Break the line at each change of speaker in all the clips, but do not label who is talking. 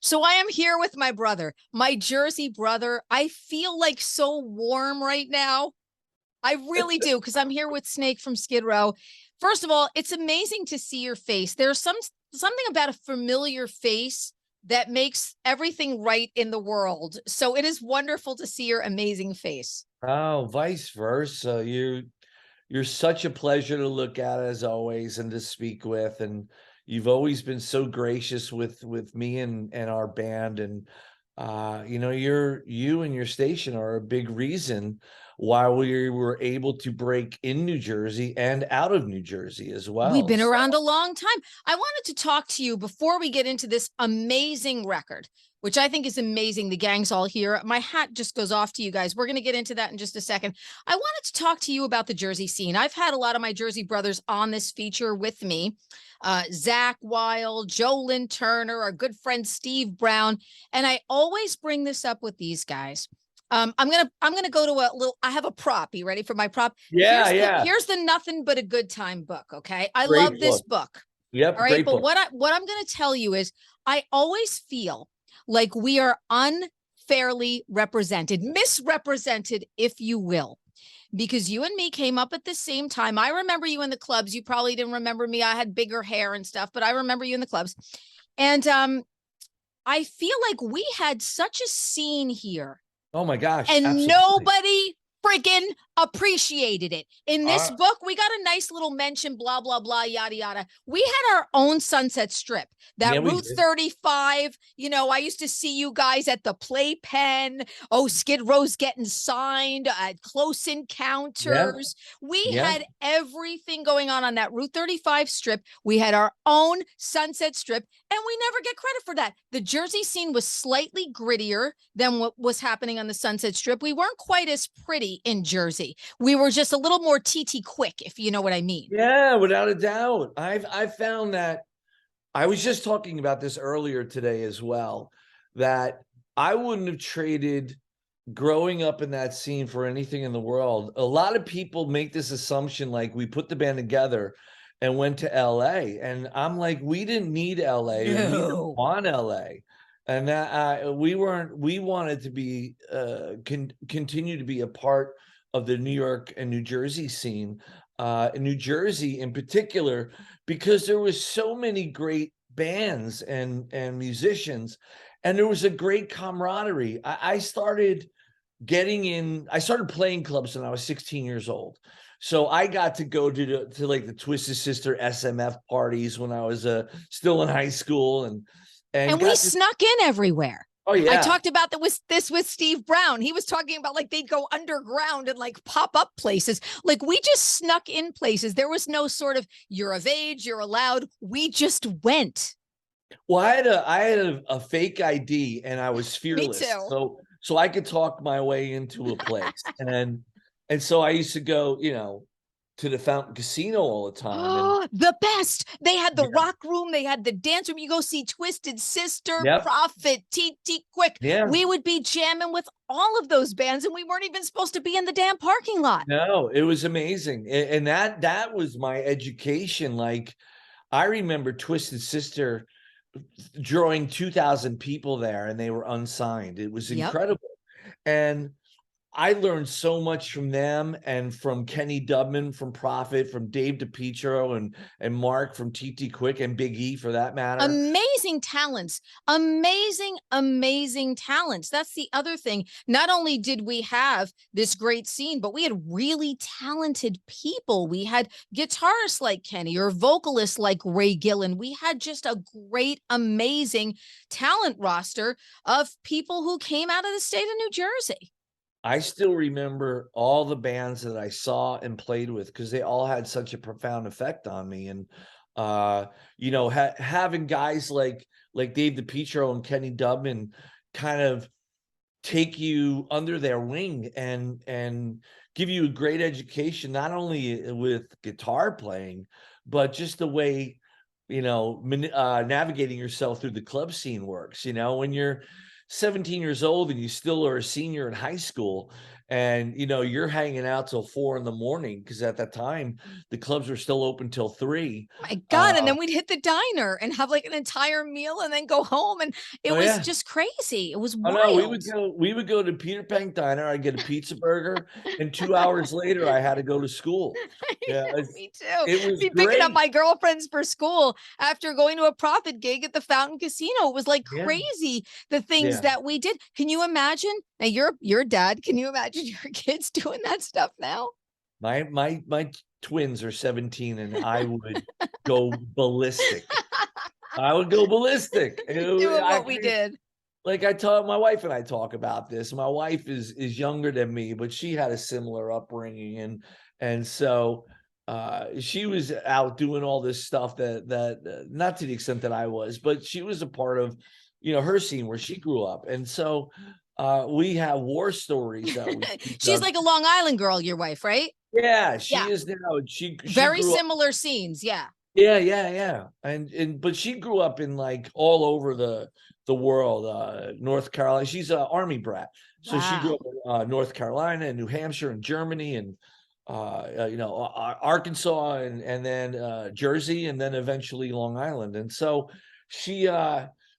So I am here with my brother, my Jersey brother. I feel like so warm right now. I really do, because I'm here with Snake from Skid Row. First of all, it's amazing to see your face. There's something about a familiar face that makes everything right in the world. So it is wonderful to see your amazing face.
Oh, vice versa. You're such a pleasure to look at as always and to speak with. And you've always been so gracious with me and our band. And you and your station are a big reason why we were able to break in New Jersey and out of New Jersey as
We've
well.
been
So
around a long time. I wanted to talk to you before we get into this amazing record, which I think is amazing. The gang's all here. My hat just goes off to you guys. We're going to get into that in just a second. I wanted to talk to you about the Jersey scene. I've had a lot of my Jersey brothers on this feature with me. Zach Wild, Joe Lynn Turner, our good friend Steve Brown. And I always bring this up with these guys. I'm gonna go to a little. I have a prop. You ready for my prop?
yeah, yeah.
Here's the Nothing But a Good Time book. Okay, I love
Great
this
book.
book. All
Yep,
right,
great
but
book.
what I'm gonna tell you is, I always feel like we are unfairly represented, misrepresented, if you will, because you and me came up at the same time. I remember you in the clubs. You probably didn't remember me. I had bigger hair and stuff, but I remember you in the clubs, and I feel like we had such a scene here
Oh my gosh,
and
absolutely.
nobody freaking appreciated it. In this
Uh,
book, we got a nice little mention, blah, blah, blah, yada, yada. We had our own Sunset Strip,
yeah,
that
we
Route
did.
35. I used to see you guys at the playpen. Oh, Skid Row's getting signed at Close
Yeah,
Encounters. We
yeah.
had everything going on that Route 35 strip. We had our own Sunset Strip, and we never get credit for that. The Jersey scene was slightly grittier than what was happening on the Sunset Strip. We weren't quite as pretty in Jersey. We were just a little more TT quick, if you know what I mean.
Yeah, without a doubt. I've found that I was just talking about this earlier today as well, that I wouldn't have traded growing up in that scene for anything in the world. A lot of people make this assumption like we put the band together and went to LA. And I'm like, we didn't need LA and we didn't
No.
want LA. And that we wanted to be continue to be a part of the New York and New Jersey scene, in New Jersey in particular, because there was so many great bands and musicians, and there was a great camaraderie. I started playing clubs when I was 16 years old. So I got to go to like the Twisted Sister SMF parties when I was still in high school and
And we
got to,
snuck in everywhere.
oh
I
yeah.
talked about this with Steve Brown. He was talking about like they'd go underground and like pop up places. Like we just snuck in places. There was no sort of you're of age, you're allowed. We just went.
Well, I had a fake ID and I was
Me
fearless.
too.
So I could talk my way into a place. And so I used to go, to the Fountain Casino all the time. And
Oh, the best. They had the
yeah,
rock room, they had the dance room. You go see Twisted Sister,
yep,
Prophet, TT Quick.
yeah.
We would be jamming with all of those bands, and we weren't even supposed to be in the damn parking lot.
No, it was amazing. And that was my education. Like I remember Twisted Sister drawing 2,000 people there and they were unsigned. It was
Yep.
incredible. And I learned so much from them and from Kenny Dubman from Prophet, from Dave DiPietro and Mark from TT Quick and Big E for that matter.
Amazing talents, amazing talents. That's the other thing. Not only did we have this great scene, but we had really talented people. We had guitarists like Kenny or vocalists like Ray Gillen. We had just a great, amazing talent roster of people who came out of the state of New Jersey.
I still remember all the bands that I saw and played with because they all had such a profound effect on me. And having guys like Dave DiPietro and Kenny Dubman kind of take you under their wing and give you a great education, not only with guitar playing, but just the way navigating yourself through the club scene works. When you're 17 years old and you still are a senior in high school and you're hanging out till 4 in the morning, because at that time the clubs were still open till 3.
My God. And then we'd hit the diner and have like an entire meal and then go home. And it
Oh
was
yeah.
just crazy. It was
Oh no, we
wild.
would go to Peter Pan Diner. I'd get a pizza burger, and 2 hours later I had to go to school. Yeah,
Me too.
it was
Be picking up
great.
my girlfriends for school after going to a profit gig at the Fountain Casino. It was like
Yeah,
crazy the things
yeah.
that we did. Can you imagine? Now you're dad. Can you imagine your kids doing that stuff now?
My twins are 17, and I would go ballistic. I would go ballistic.
Doing what we
Actually,
did.
like I taught my wife and I talk about this. My wife is younger than me, but she had a similar upbringing, and so she was out doing all this stuff that not to the extent that I was, but she was a part of her scene where she grew up, and so we have war stories that we speak
She's
of.
like a Long Island girl, your wife, right?
Yeah,
Yeah.
she is now. She
Very
grew up.
similar scenes. Yeah.
Yeah, yeah, yeah. And but she grew up in like all over the world. North Carolina. She's an army brat. So she grew
Wow.
up in North Carolina and New Hampshire and Germany and Arkansas and then Jersey and then eventually Long Island. And so she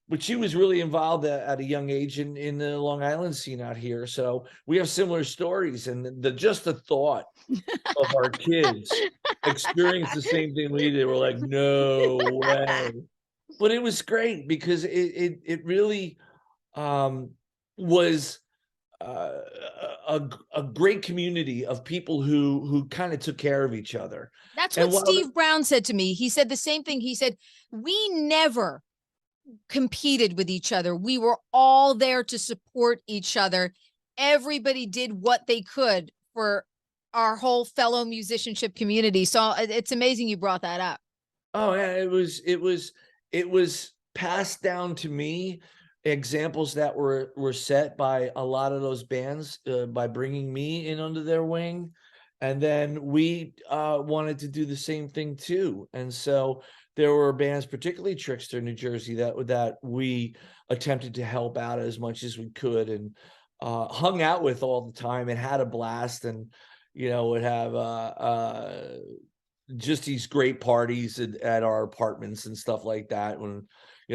but she was really involved at a young age in the Long Island scene out here. So we have similar stories, and just the thought of our kids experienced the same thing we did. We're like, no way. But it was great because it really was uh, a great community of people who kind of took care of each other.
That's
And
what
while
Steve Brown said to me. He said the same thing. He said, we never competed with each other. We were all there to support each other. Everybody did what they could for our whole fellow musicianship community. So it's amazing you brought that up.
Oh yeah, it was passed down to me, examples that were set by a lot of those bands, by bringing me in under their wing, and then we wanted to do the same thing too. And so there were bands, particularly Trickster, New Jersey, that we attempted to help out as much as we could, and hung out with all the time and had a blast, and would have just these great parties at our apartments and stuff like that. When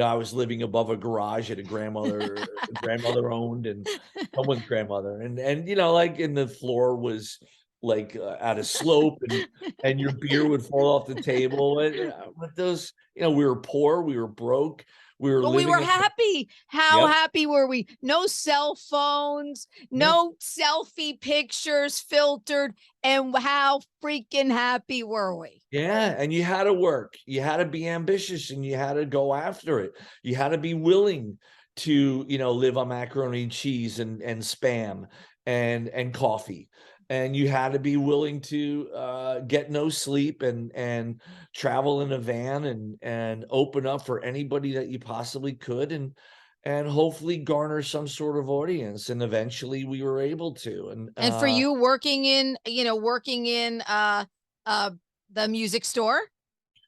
I was living above a garage at a grandmother owned, and someone's grandmother, and like, and the floor was like at a slope, and your beer would fall off the table. And but those, we were poor, we were broke, we were
But we
living
were
in.
happy. How
Yep.
happy were we? No cell phones,
Yeah.
no selfie pictures filtered. And how freaking happy were we?
Yeah, and you had to work. You had to be ambitious, and you had to go after it. You had to be willing to, live on macaroni and cheese and spam and coffee. And you had to be willing to get no sleep and travel in a van and open up for anybody that you possibly could, and hopefully garner some sort of audience. And eventually we were able to. And
And for you working in, uh the music store,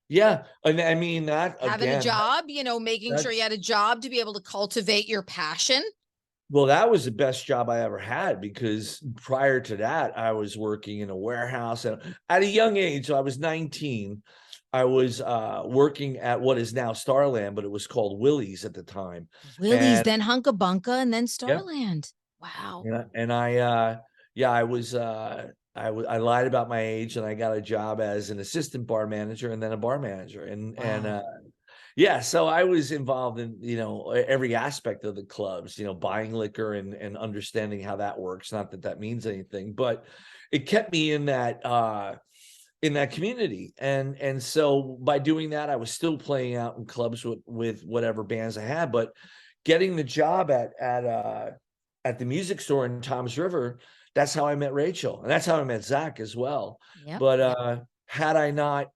yeah, and I mean that
having a
again.
job, making sure you
That's
had a job to be able to cultivate your passion.
Well, that was the best job I ever had, because prior to that, I was working in a warehouse, and at a young age, so I was 19. I was working at what is now Starland, but it was called Willie's at the time.
Willie's,
And
then Hunka Bunka, and then
yeah,
Starland. Wow.
and yeah, I was I lied about my age, and I got a job as an assistant bar manager and then a bar manager. And
Wow.
yeah, so I was involved in, every aspect of the clubs, buying liquor and understanding how that works. Not that that means anything, but it kept me in that community. And so by doing that, I was still playing out in clubs with whatever bands I had, but getting the job at the music store in Tom's River, that's how I met Rachel, and that's how I met Zach as well.
Yep.
But had I not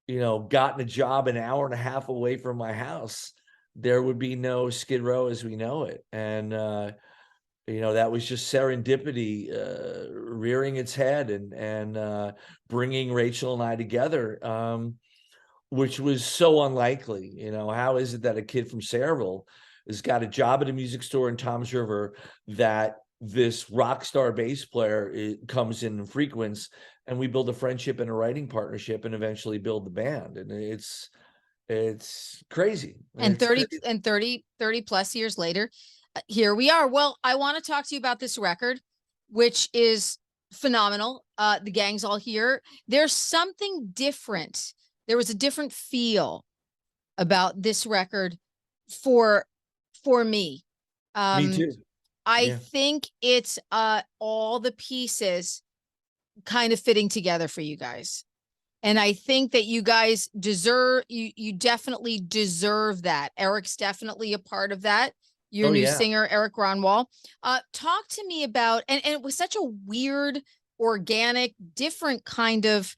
gotten a job an hour and a half away from my house, there would be no Skid Row as we know it. And, that was just serendipity, rearing its head and bringing Rachel and I together, which was so unlikely. How is it that a kid from Sayreville has got a job at a music store in Tom's River that this rock star bass player comes in and frequents, and we build a friendship and a writing partnership, and eventually build the band. And it's crazy.
And
It's
30
crazy.
and 30 plus years later, here we are. Well, I want to talk to you about this record, which is phenomenal. The gang's all here. There's something different. There was a different feel about this record for me.
Me too.
I
Yeah.
think it's all the pieces kind of fitting together for you guys. And I think that you guys deserve, you definitely deserve that. Erik's definitely a part of that. Your
Oh
new
yeah.
singer, Erik Gronwall. Talk to me about, and it was such a weird, organic, different kind of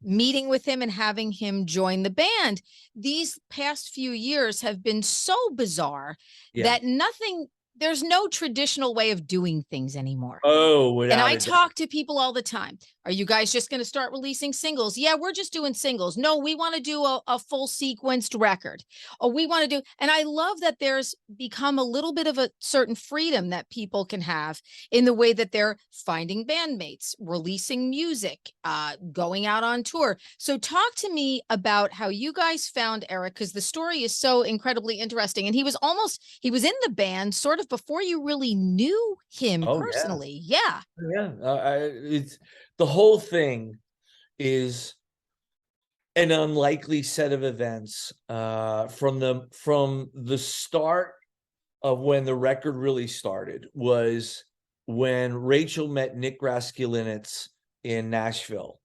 meeting with him and having him join the band. These past few years have been so bizarre
Yeah.
that there's no traditional way of doing things anymore.
Oh,
And
without
I
a doubt.
talk to people all the time. Are you guys just going to start releasing singles? Yeah, we're just doing singles. No, we want to do a full sequenced record. Or we want to do, and I love that there's become a little bit of a certain freedom that people can have in the way that they're finding bandmates, releasing music, going out on tour. So talk to me about how you guys found Erik, because the story is so incredibly interesting. And he was in the band sort of before you really knew him
Oh yeah.
personally. Yeah.
Yeah. It's the whole thing is an unlikely set of events from the start of when the record really started was when Rachel met Nick Raskulinecz in Nashville,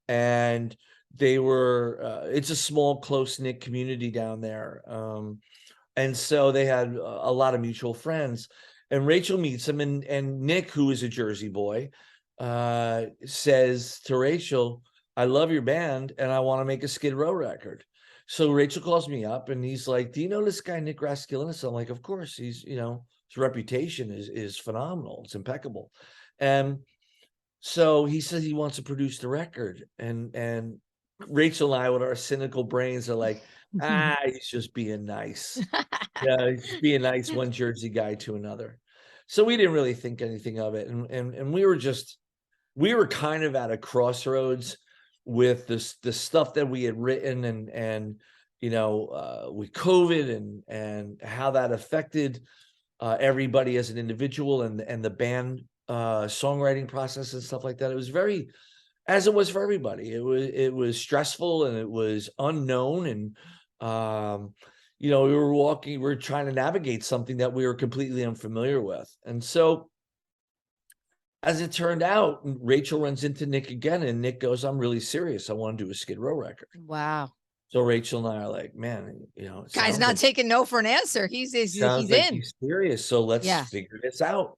and they were it's a small close-knit community down there, and so they had a lot of mutual friends, and Rachel meets him, and Nick, who is a Jersey boy, says to Rachel, "I love your band and I want to make a Skid Row record." So Rachel calls me up and he's like, "Do you know this guy Nick Raskulinecz?" I'm like, "Of course. He's, his reputation is phenomenal. It's impeccable." And so he says he wants to produce the record, and Rachel and I, with our cynical brains, are like, he's just being nice. Yeah, he's just being nice, one Jersey guy to another. So we didn't really think anything of it, and we were kind of at a crossroads with the stuff that we had written, and with COVID and how that affected everybody as an individual, and the band songwriting process and stuff like that. It was very, as it was for everybody. It was stressful and it was unknown, and we were trying to navigate something that we were completely unfamiliar with. And so as it turned out, Rachel runs into Nick again, and Nick goes, "I'm really serious. I want to do a Skid Row record."
Wow.
So Rachel and I are like, "Man, it
Guy's
sounds
not
like
taking no for an answer. He's in.
he's serious. So let's
Yeah.
figure this out."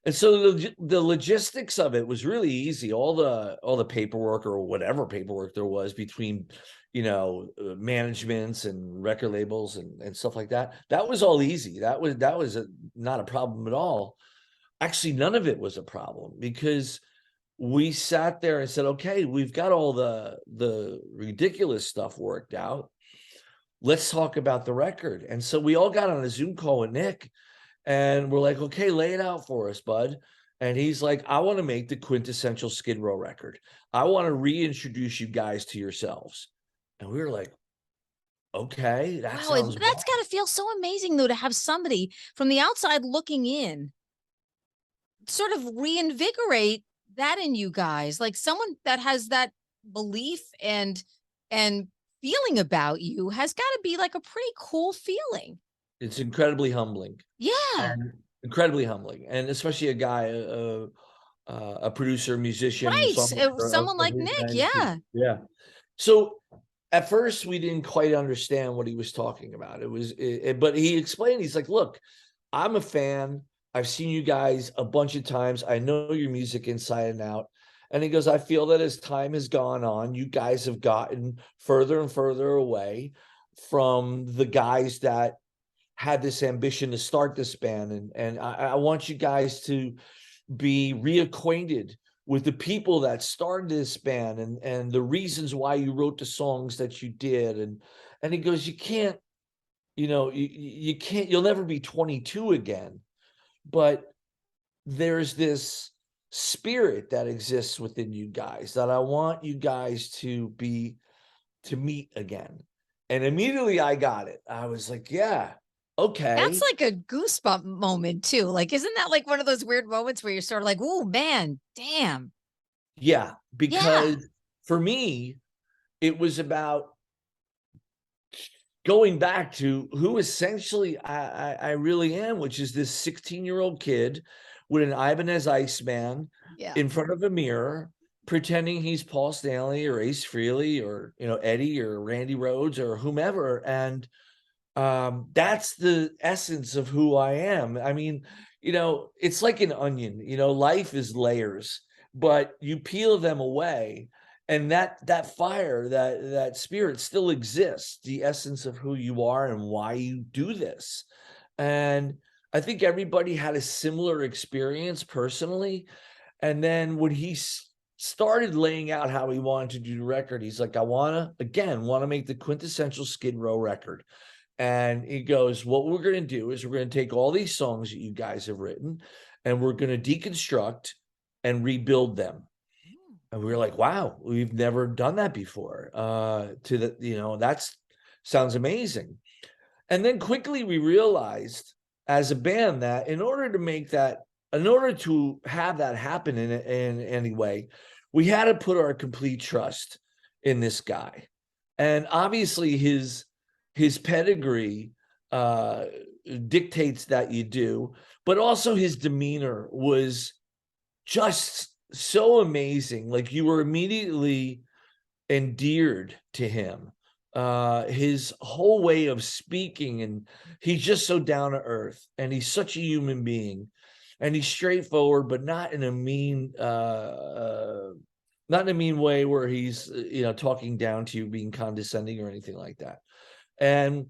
And so the logistics of it was really easy. All the paperwork, or whatever paperwork there was between, managements and record labels and stuff like that. That was all easy. That was not a problem at all. Actually, none of it was a problem, because we sat there and said, "Okay, we've got all the ridiculous stuff worked out. Let's talk about the record." And so we all got on a Zoom call with Nick, and we're like, "Okay, lay it out for us, bud." And he's like, "I want to make the quintessential Skid Row record. I want to reintroduce you guys to yourselves." And we were like, "Okay, that
Wow,
sounds
that's
great."
got to feel so amazing though to have somebody from the outside looking in sort of reinvigorate that in you guys, like someone that has that belief and feeling about you has got to be like a pretty cool feeling.
It's incredibly humbling,
Yeah.
and incredibly humbling, and especially a guy, a producer, musician,
Right.
songwriter of
Someone like
his
Nick.
magnitude.
Yeah.
Yeah. So at first we didn't quite understand what he was talking about. But he explained, he's like, "Look, I'm a fan. I've seen you guys a bunch of times. I know your music inside and out." And he goes, "I feel that as time has gone on, you guys have gotten further and further away from the guys that had this ambition to start this band. And I want you guys to be reacquainted with the people that started this band, and the reasons why you wrote the songs that you did." And he goes, "You can't, you can't, you'll never be 22 again, but there's this spirit that exists within you guys that I want you guys to meet again. And immediately I got it. I was like, yeah,
That's
okay.
like a goosebump moment too. Like, isn't that like one of those weird moments where you're sort of like, oh man, damn.
Yeah,
Yeah.
because for me, it was about going back to who essentially I really am, which is this 16-year-old kid with an Ibanez Iceman
Yeah.
in front of a mirror, pretending he's Paul Stanley or Ace Frehley or Eddie or Randy Rhoads or whomever. And that's the essence of who I am. I mean, it's like an onion, life is layers, but you peel them away and that fire, that spirit still exists, the essence of who you are and why you do this. And I think everybody had a similar experience personally. And then when he started laying out how he wanted to do the record, he's like, I want to make the quintessential Skid Row record. And he goes, what we're going to do is we're going to take all these songs that you guys have written and we're going to deconstruct and rebuild them. And we were like, wow, we've never done that before. That's sounds amazing. And then quickly we realized as a band that in order to have that happen in any way, we had to put our complete trust in this guy. And obviously his pedigree dictates that you do, but also his demeanor was just so amazing. Like you were immediately endeared to him. His whole way of speaking, and he's just so down to earth, and he's such a human being, and he's straightforward, but not in a mean way where he's talking down to you, being condescending or anything like that. And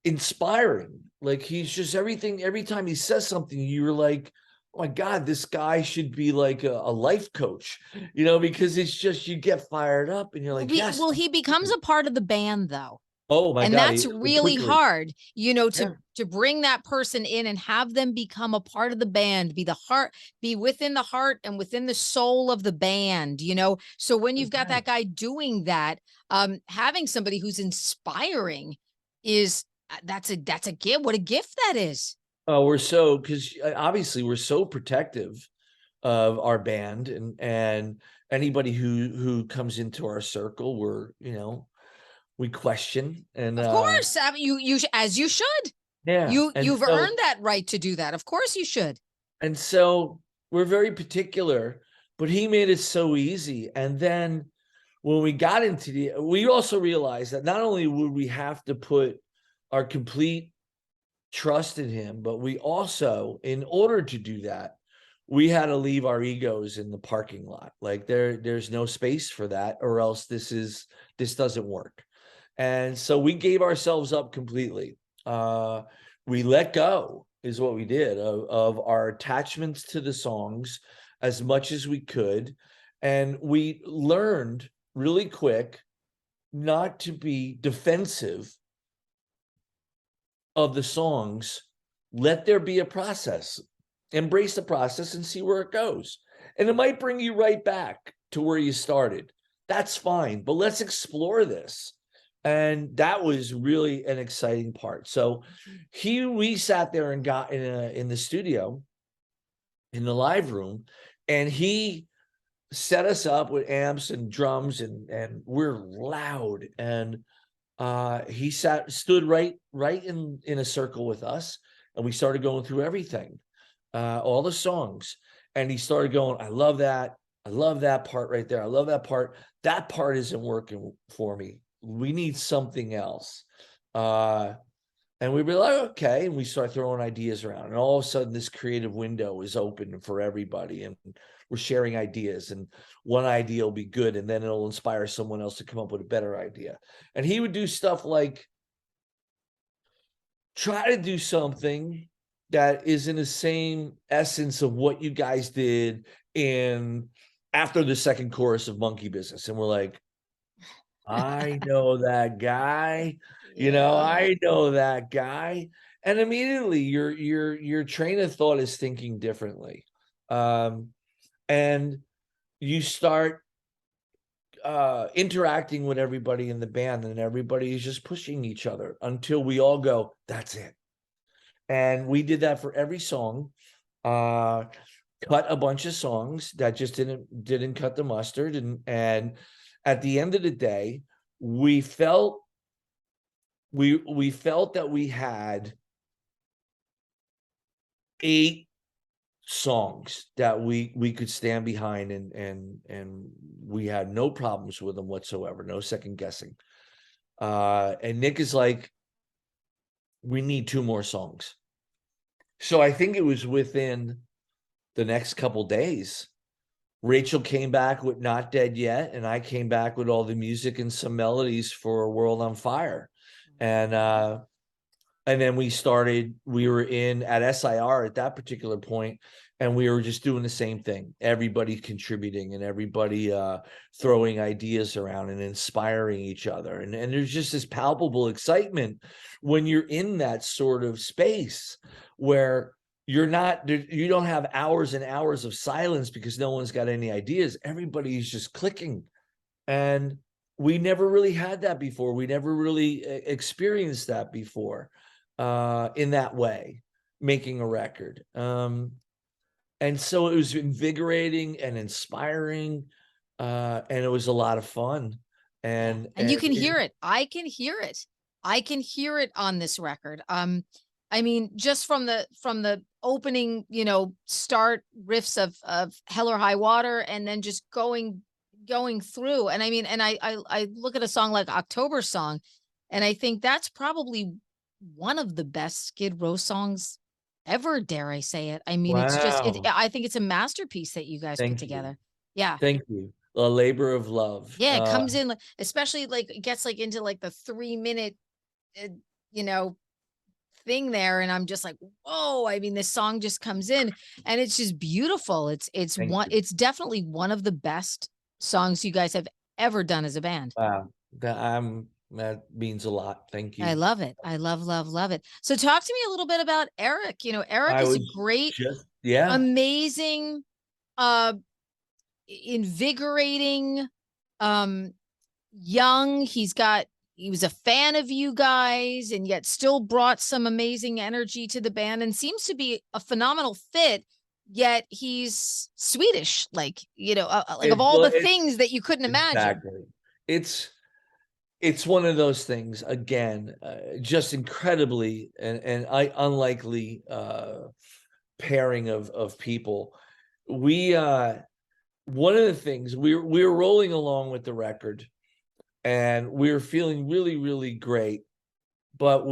inspiring. Like he's just everything. Every time he says something, you're like, oh my God, this guy should be like a life coach, because it's just you get fired up and you're like, yes.
Well, he becomes a part of the band though.
Oh my
And
God,
that's really
quickly.
hard,
Yeah,
to bring that person in and have them become a part of the band, be within the heart and within the soul of the band. So when you've got
yeah.
that guy doing that, having somebody who's inspiring is that's a gift. What a gift that is.
Oh, because obviously we're so protective of our band and anybody who comes into our circle, we question and
Of course, as you should.
yeah.
You've earned that right to do that. Of course you should.
And so we're very particular, but he made it so easy. And then when we got we also realized that not only would we have to put our complete trust in him, but we also, in order to do that, we had to leave our egos in the parking lot. Like there's no space for that, or else this doesn't work. And so we gave ourselves up completely. We let go is what we did of our attachments to the songs as much as we could. And we learned really quick not to be defensive of the songs. Let there be a process. Embrace the process and see where it goes. And it might bring you right back to where you started. That's fine, but let's explore this. And that was really an exciting part. So we sat there and got in the studio, in the live room, and he set us up with amps and drums and we're loud. And he stood right in a circle with us, and we started going through everything, all the songs. And he started going, I love that part right there, I love that part isn't working for me, we need something else. And we were like, okay, and we start throwing ideas around, and all of a sudden this creative window is open for everybody, and we're sharing ideas, and one idea will be good, and then it'll inspire someone else to come up with a better idea. And he would do stuff like try to do something that is in the same essence of what you guys did in after the second chorus of Monkey Business. And we're like, I know that guy,
Yeah.
I know that guy. and immediately your train of thought is thinking differently. And you start interacting with everybody in the band, and everybody is just pushing each other until we all go, that's it. And we did that for every song. Cut a bunch of songs that just didn't cut the mustard, and at the end of the day, we felt that we had 8 songs that we could stand behind, and we had no problems with them whatsoever, no second guessing. And Nick is like, we need 2 more songs. So I think it was within the next couple days, Rachel came back with Not Dead Yet, and I came back with all the music and some melodies for World on Fire. And then we were in at SIR at that particular point, and we were just doing the same thing. Everybody contributing and everybody throwing ideas around and inspiring each other. And there's just this palpable excitement when you're in that sort of space where you don't have hours and hours of silence because no one's got any ideas. Everybody's just clicking. And we never really had that before. We never really experienced that before in that way, making a record. And so it was invigorating and inspiring, and it was a lot of fun. And
you can hear it. I can hear it. I can hear it on this record. I mean, just from the opening, start riffs of Hell or High Water, and then just going through. And I mean, and I look at a song like October Song, and I think that's probably one of the best Skid Row songs ever, dare I say it. I mean, it's just,
wow.
I think it's a masterpiece that you guys put
Thank you.
together. Yeah.
Thank you. A labor of love.
Yeah, it comes in, especially like it gets like into like the 3-minute, you know, thing there, and I'm just like, whoa! I mean, this song just comes in, and it's just beautiful.
Thank you.
It's definitely one of the best songs you guys have ever done as a band.
Wow, that means a lot. Thank
I
you.
love it. I love it. So talk to me a little bit about Erik. Erik
I
is a
was
great,
yeah.
amazing, uh, invigorating, um, young. He was a fan of you guys, and yet still brought some amazing energy to the band, and seems to be a phenomenal fit. Yet he's Swedish, like, like of all the things that you couldn't imagine.
Exactly. It's one of those things, again, just incredibly and unlikely pairing of people. We one of the things we were rolling along with the record, and we were feeling really, really great. But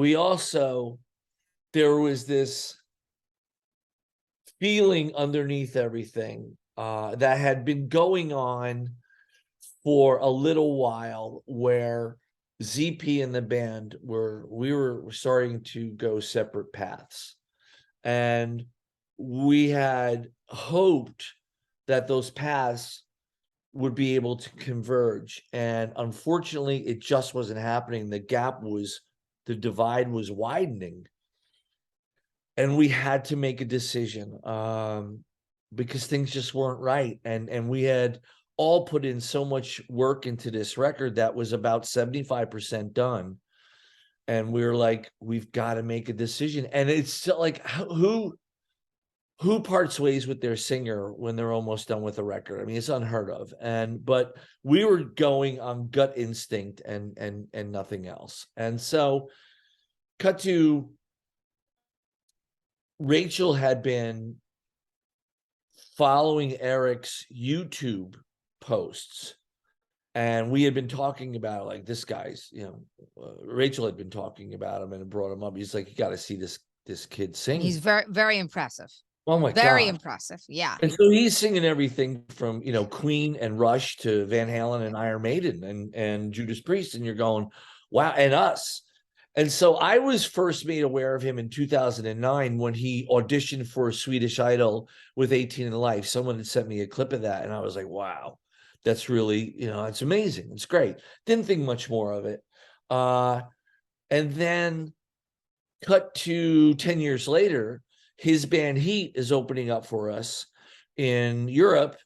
there was this feeling underneath everything that had been going on for a little while, where ZP and the band we were starting to go separate paths. And we had hoped that those paths would be able to converge. And unfortunately, it just wasn't happening. The divide was widening. And we had to make a decision because things just weren't right. And we had all put in so much work into this record that was about 75% done. And we were like, we've got to make a decision. And it's still like, who parts ways with their singer when they're almost done with a record? I mean, it's unheard of. But we were going on gut instinct and nothing else. And so cut to Rachel had been following Erik's YouTube posts, and we had been talking about, like, this guy's, Rachel had been talking about him and brought him up. He's like, you got to see this kid sing.
He's very, very impressive.
Oh my God.
Very impressive. Yeah.
And so he's singing everything from, Queen and Rush to Van Halen and Iron Maiden and Judas Priest. And you're going, wow, and us. And so I was first made aware of him in 2009 when he auditioned for Swedish Idol with 18 in Life. Someone had sent me a clip of that, and I was like, wow, that's really, it's amazing. It's great. Didn't think much more of it. And then cut to 10 years later, his band Heat is opening up for us in Europe.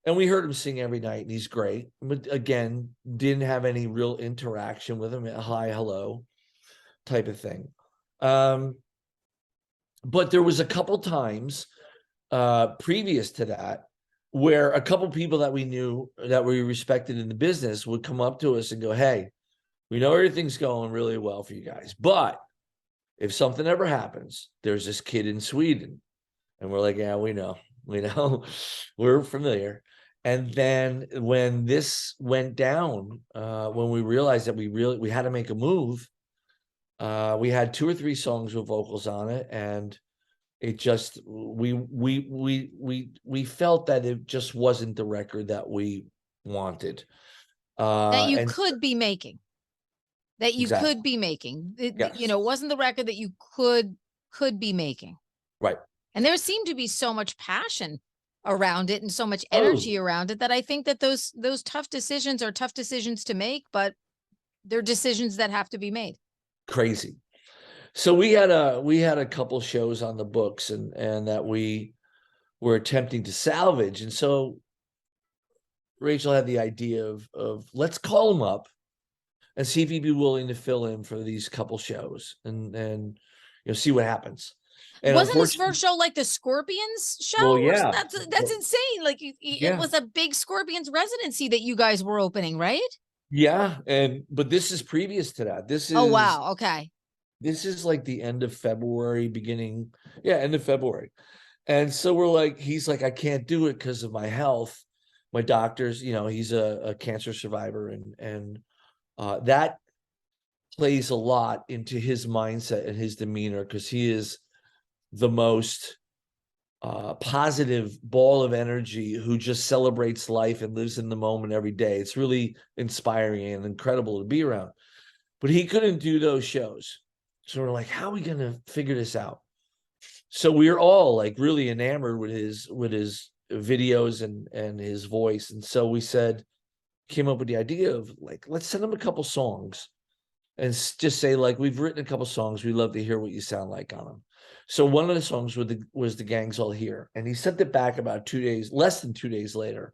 And we heard him sing every night, and he's great. But again, didn't have any real interaction with him, a hi, hello type of thing. But there was a couple times previous to that where a couple people that we knew that we respected in the business would come up to us and go, hey, we know everything's going really well for you guys, but if something ever happens, there's this kid in Sweden. And we're like, yeah, we know, we're familiar. And then when this went down, when we realized that we had to make a move, we had 2 or 3 songs with vocals on it, and it just we felt that it just wasn't the record that we wanted.
That you
And
could be making. That you
exactly.
could be making.
Yes.
You know, wasn't the record that you could be making.
Right.
And there seemed to be so much passion around it and so much energy around it that I think that those tough decisions are tough decisions to make, but they're decisions that have to be made.
Crazy. So we had a couple shows on the books and that we were attempting to salvage. And so Rachel had the idea of let's call him up and see if he'd be willing to fill in for these couple shows and see what happens. And
wasn't his first show like the Scorpions show?
Well, yeah,
that's insane. Like it was a big Scorpions residency that you guys were opening, right?
Yeah, but this is previous to that. This is
wow, okay.
This is like the end of February, end of February. And so we're like, he's like, I can't do it because of my health. My doctors, he's a cancer survivor, and that plays a lot into his mindset and his demeanor, because he is the most positive ball of energy who just celebrates life and lives in the moment every day. It's really inspiring and incredible to be around. But he couldn't do those shows. So we're like, how are we going to figure this out? So we were all like really enamored with his videos and his voice. And so we came up with the idea of like, let's send him a couple songs and just say, like, we've written a couple songs. We'd love to hear what you sound like on them. So one of the songs was The Gang's All Here. And he sent it back about less than 2 days later.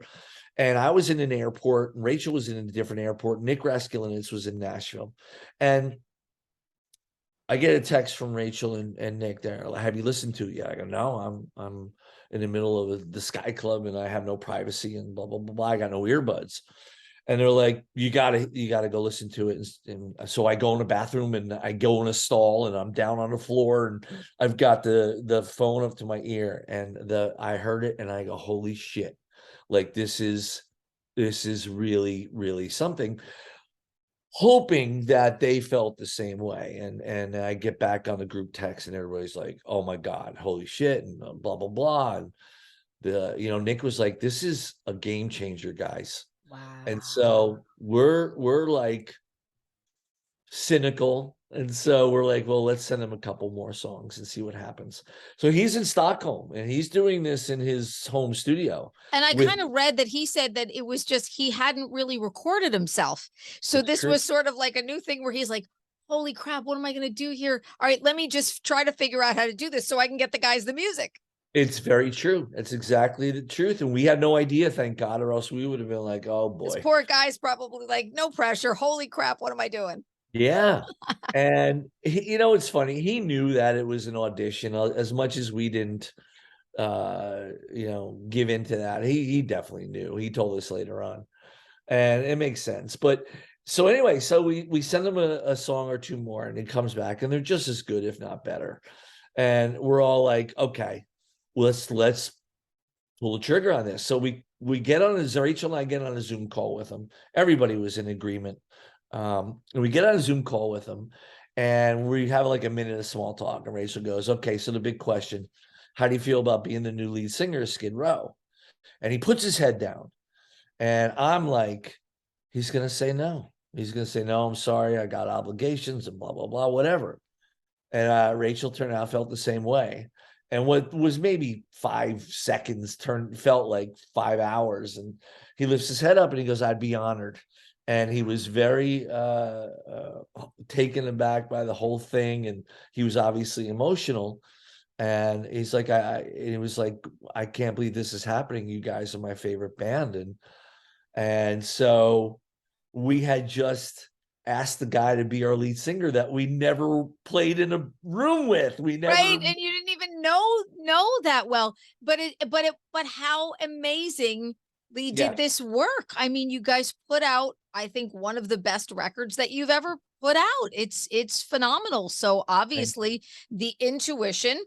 And I was in an airport, and Rachel was in a different airport. Nick Raskulinecz was in Nashville. And I get a text from Rachel and Nick there. Like, have you listened to it yet? I go, no, I'm in the middle of the Sky Club and I have no privacy and blah, blah, blah, blah. I got no earbuds. And they're like, you gotta go listen to it. And so I go in the bathroom and I go in a stall and I'm down on the floor and I've got the phone up to my ear, and I heard it and I go, holy shit. Like, this is really, really something. Hoping that they felt the same way. And I get back on the group text and everybody's like, oh my God, holy shit, and blah, blah, blah. And Nick was like, this is a game changer, guys.
Wow.
And so we're like cynical. And so we're like, well, let's send him a couple more songs and see what happens. So he's in Stockholm and he's doing this in his home studio.
And I kind of read that he said that it was just, he hadn't really recorded himself. So this was sort of like a new thing where he's like, holy crap, what am I going to do here? All right, let me just try to figure out how to do this so I can get the guys the music.
It's very true. It's exactly the truth. And we had no idea, thank God, or else we would have been like, oh boy.
This poor guy's probably like, no pressure. Holy crap, what am I doing?
Yeah. And it's funny. He knew that it was an audition as much as we didn't, give into that. He definitely knew. He told us later on, and it makes sense. But so anyway, so we send him a song or two more, and it comes back, and they're just as good, if not better. And we're all like, okay, let's pull the trigger on this. So we get on Rachel and I get on a Zoom call with him. Everybody was in agreement. And we get on a Zoom call with him, and we have like a minute of small talk. And Rachel goes, okay, so the big question, how do you feel about being the new lead singer of Skid Row? And he puts his head down, and I'm like, he's going to say no. He's going to say, no, I'm sorry. I got obligations and blah, blah, blah, whatever. And Rachel turned out felt the same way. And what was maybe 5 seconds felt like 5 hours. And he lifts his head up and he goes, "I'd be honored." And he was very taken aback by the whole thing. And he was obviously emotional. And he's like, he was like, "I can't believe this is happening. You guys are my favorite band." And so we had just asked the guy to be our lead singer that we never played in a room with. We
Right,
never.
and you didn't even know that well, but how amazingly did
Yeah.
this work? I mean, you guys put out, I think, one of the best records that you've ever put out. It's phenomenal. So
Thank
obviously, the intuition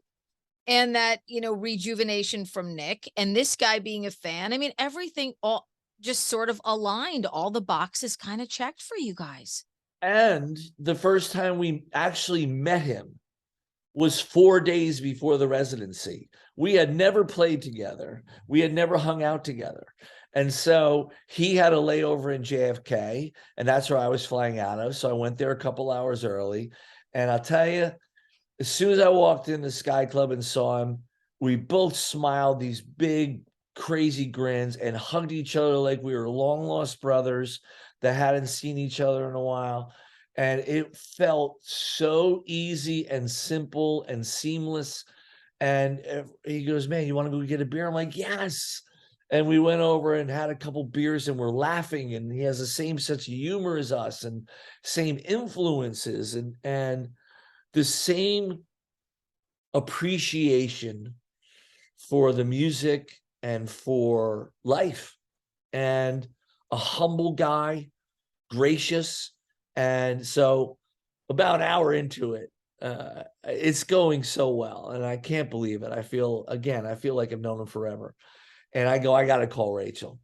and that, rejuvenation from Nick and this guy being a fan. I mean, everything all just sort of aligned. All the boxes kind of checked for you guys.
And the first time we actually met him was 4 days before the residency. We had never played together. We had never hung out together. And so he had a layover in JFK, and that's where I was flying out of. So I went there a couple hours early. And I'll tell you, as soon as I walked in the Sky Club and saw him, we both smiled these big, crazy grins and hugged each other like we were long lost brothers that hadn't seen each other in a while. And it felt so easy and simple and seamless. And he goes, "Man, you want to go get a beer?" I'm like, "Yes." And we went over and had a couple beers and we're laughing. And he has the same sense of humor as us and same influences and the same appreciation for the music and for life. And a humble guy, gracious. And so about an hour into it, it's going so well. And I can't believe it. I feel like I've known him forever. And I go, "I got to call Rachel."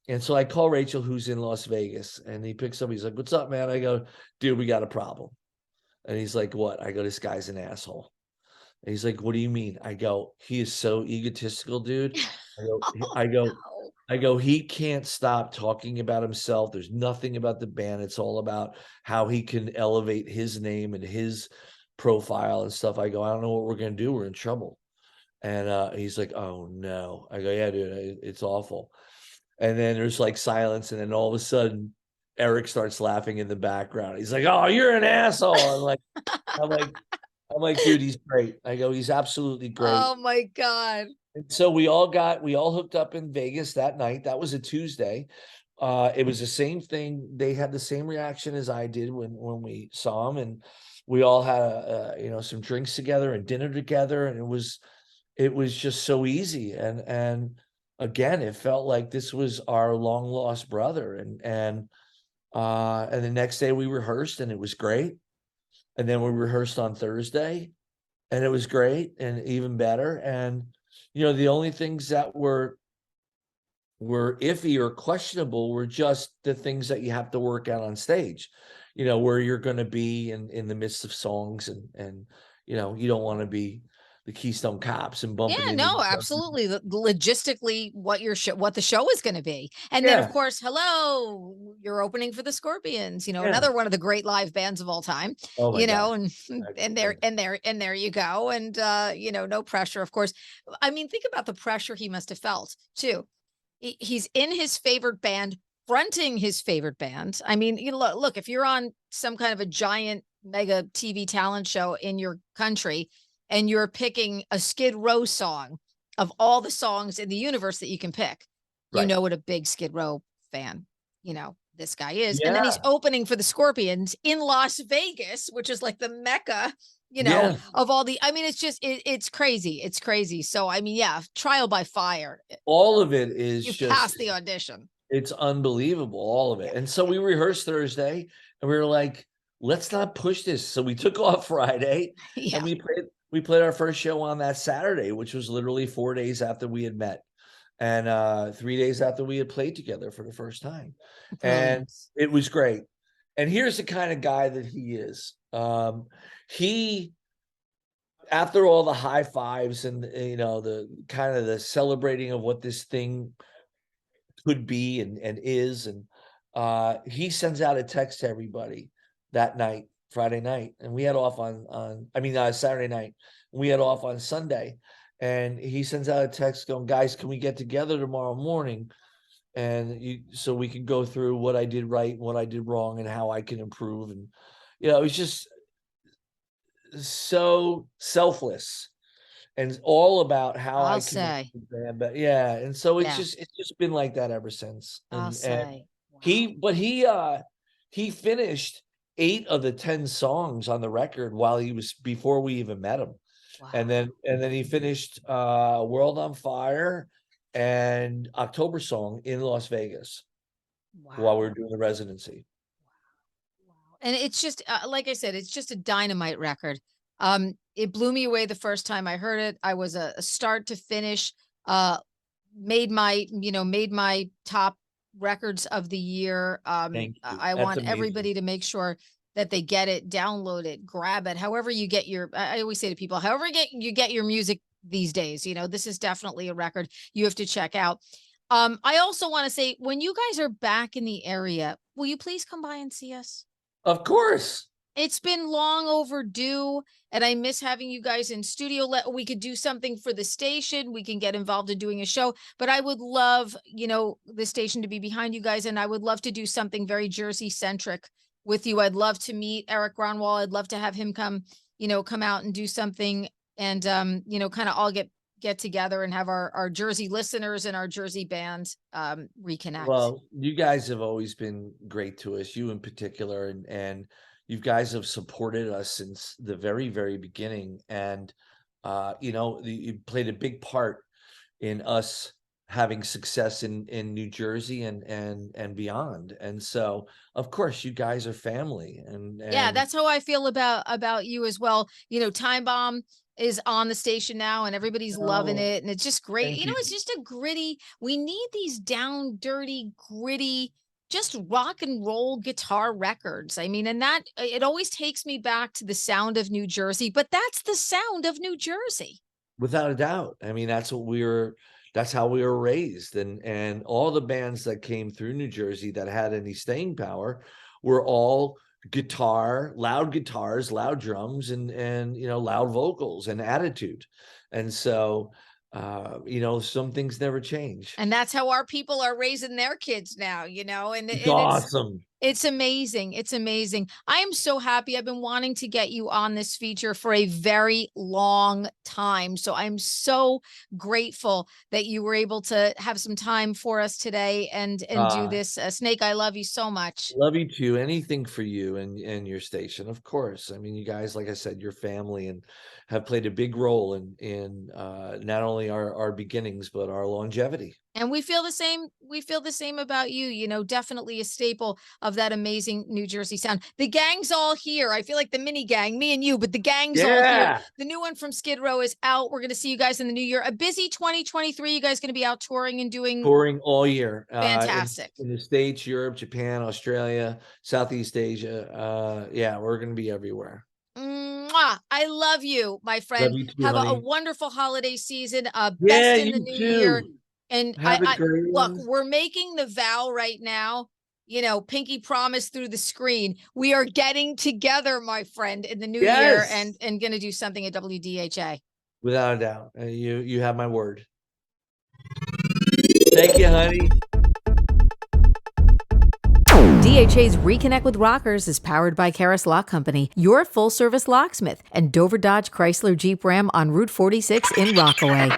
And so I call Rachel, who's in Las Vegas, and he picks up. He's like, "What's up, man?" I go, "Dude, we got a problem." And he's like, "What?" I go, "This guy's an asshole." And he's like, "What do you mean?" I go, "He is so egotistical, dude." I go, I go,
No.
I go, "He can't stop talking about himself. There's nothing about the band. It's all about how he can elevate his name and his profile and stuff." I go, "I don't know what we're gonna do. We're in trouble." And he's like, "Oh no." I go, "Yeah, dude, it's awful." And then there's like silence, and then all of a sudden, Erik starts laughing in the background. He's like, "Oh, you're an asshole." I'm like, I'm like, "Dude, he's great." I go, "He's absolutely great."
Oh my God.
And so we all hooked up in Vegas that night. That was a Tuesday. It was the same thing. They had the same reaction as I did when we saw him, and we all had some drinks together and dinner together, and it was just so easy. And again, it felt like this was our long lost brother. And the next day we rehearsed, and it was great. And then we rehearsed on Thursday, and it was great and even better. And the only things that were iffy or questionable were just the things that you have to work out on stage, where you're going to be in the midst of songs, and you don't want to be the Keystone Cops and bumping
Yeah,
into
no,
each other.
absolutely. Logistically, what the show is going to be, and then of
Yeah.
course, hello, you're opening for the Scorpions.
Yeah.
Another one of the great live bands of all time.
Oh my gosh.
And
I,
and
I,
there you go, and no pressure, of course. I mean, think about the pressure he must have felt too. He's in his favorite band, fronting his favorite band. I mean, look, if you're on some kind of a giant mega TV talent show in your country and you're picking a Skid Row song of all the songs in the universe that you can pick,
right.
what a big Skid Row fan, this guy is. And then he's
Yeah.
opening for the Scorpions in Las Vegas, which is like the mecca,
Yeah.
of all the, I mean, it's just, it's crazy. It's crazy. So, I mean, yeah, trial by fire.
All of it is
You
just,
passed the audition.
it's unbelievable, all of it.
Yeah.
And so we rehearsed Thursday, and we were like, "Let's not push this." So we took off Friday, and
Yeah.
we played our first show on that Saturday, which was literally 4 days after we had met, and 3 days after we had played together for the first time. And
Brilliant.
it was great. And here's the kind of guy that he is. He After all the high fives and the kind of the celebrating of what this thing could be and is, and he sends out a text to everybody that night, Friday night, and we had off on Saturday night, We had off on Sunday, and he sends out a text going, "Guys, can we get together tomorrow morning? And so we can go through what I did right and what I did wrong and how I can improve." And it was just so selfless and all about how I
I'll
can make
say.
the band. But yeah, and so it's
Yeah,
just been like that ever since.
I'll
And
say.
he
Wow.
but he finished 8 of the 10 songs on the record while he was before we even met him. And
Wow.
then he finished World on Fire and October Song in Las Vegas while we were
Wow.
doing the residency.
Wow. And it's just like I said, it's just a dynamite record. It blew me away the first time I heard it. I was a start to finish, uh, made my top records of the year.
Thank you.
I
That's
want
amazing.
everybody to make sure that they get it, download it, grab it, however you get your, I always say to people, however you get your music these days, this is definitely a record you have to check out. I also want to say, when you guys are back in the area, will you please come by and see us?
Of course.
It's been long overdue, and I miss having you guys in studio. We could do something for the station. We can get involved in doing a show, but I would love, the station to be behind you guys, and I would love to do something very Jersey centric with you. I'd love to meet Erik Gronwall. I'd love to have him come out and do something, and kind of all get together and have our Jersey listeners and our Jersey band reconnect.
Well, you guys have always been great to us, you in particular, and you guys have supported us since the very, very beginning. And you played a big part in us having success in New Jersey and beyond. And so, of course, you guys are family.
Yeah,
And
that's how I feel about you as well. Time Bomb is on the station now and everybody's loving
oh,
it, and it's just great.
thank you.
It's just a gritty, we need these down dirty, gritty, just rock and roll guitar records. I mean, and that it always takes me back to the sound of New Jersey, but that's the sound of New Jersey.
Without a doubt. I mean, that's how we were raised. And all the bands that came through New Jersey that had any staying power were all loud guitars, loud drums, and loud vocals and attitude. And so some things never change.
And that's how our people are raising their kids now, and
It's
it's
awesome.
it's amazing. It's amazing. I am so happy. I've been wanting to get you on this feature for a very long time. So I'm so grateful that you were able to have some time for us today and do this. Snake, I love you so much.
Love you too. Anything for you and your station, of course. I mean, you guys, like I said, your family and have played a big role in not only our beginnings but our longevity.
And we feel the same. We feel the same about you, definitely a staple of that amazing New Jersey sound. The gang's all here. I feel like the mini gang, me and you, but the gang's all here.
Yeah.
The new one from Skid Row is out. We're going to see you guys in the new year. A busy 2023. You guys going to be out touring and doing
Touring all year.
fantastic.
In the States, Europe, Japan, Australia, Southeast Asia. Yeah, we're going to be everywhere.
Mwah. I love you, my friend.
Love you too,
Have a
honey.
wonderful holiday season.
Yeah,
Best in the
you
new
too.
year. And
Have a great
look,
one.
we're making the vow right now, pinky promise through the screen. We are getting together, my friend, in the new year
Yes.
and going to do something at WDHA.
Without a doubt. You have my word. Thank you, honey.
DHA's Reconnect with Rockers is powered by Karis Lock Company, your full-service locksmith, and Dover Dodge Chrysler Jeep Ram on Route 46 in Rockaway.